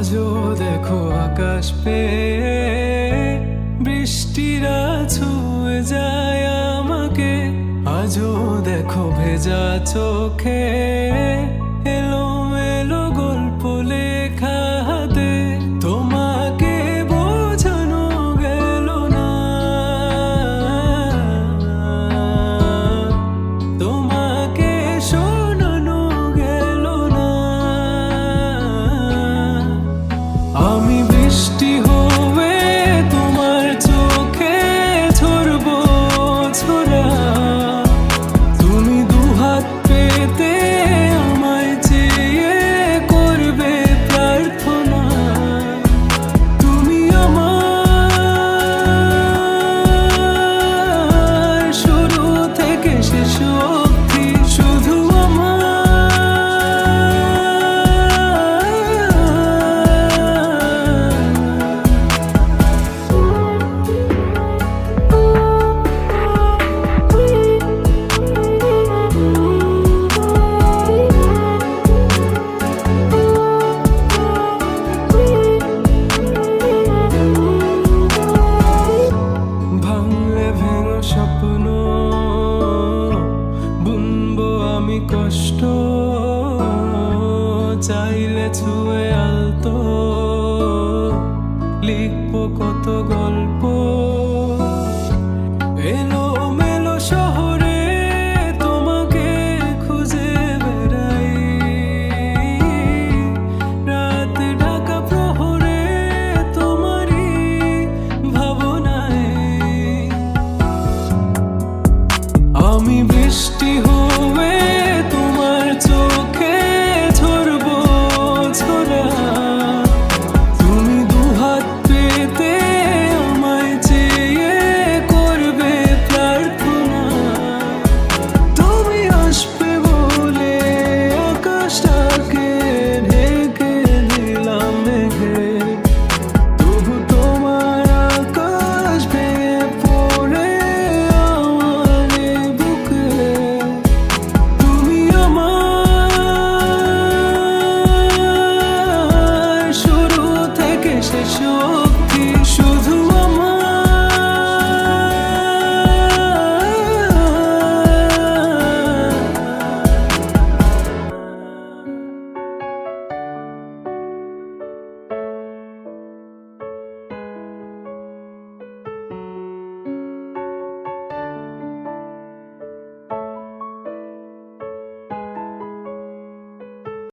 আজও দেখো আকাশ পেয়ে বৃষ্টিরা ছুঁয়ে যায় আমাকে। আজও দেখো ভেজা চোখে এলোমেলো গল্প লেখা হাতে। তোমাকে বোঝানো গেল না, তোমাকে শোনানো গেল না। আমি বৃষ্টি হয়ে তোমার চোখে ঝরবো ছোড়া। তুমি দুহাত পেতে আমায় চেয়ে করবে প্রার্থনা। তুমি আমার শুরু থেকে শেষ অবধি, শুধু ভাঙলে ভেঙো স্বপ্ন বুনবো আমি কষ্ট। চাইলে ছুঁয়ে আলতো লিখবো কত গল্প। এলোমেলো শহরে তোমাকে খুঁজে বেড়াই, রাত ঢাকা প্রহরে তোমারই ভাবনায়। আমি বৃষ্টি হয়ে তোমার চোখে ঝরবো ছোড়া। তুমি দুহাত পেতে আমায় চেয়ে করবে প্রার্থনা। তুমি আসবে বলে আকাশটাকে ঢেকে দিলাম মেঘে, তবু তোমার আকাশ ভেঙে পড়ে আমার বুকে। তুমি আমার শুরু থেকে শেষ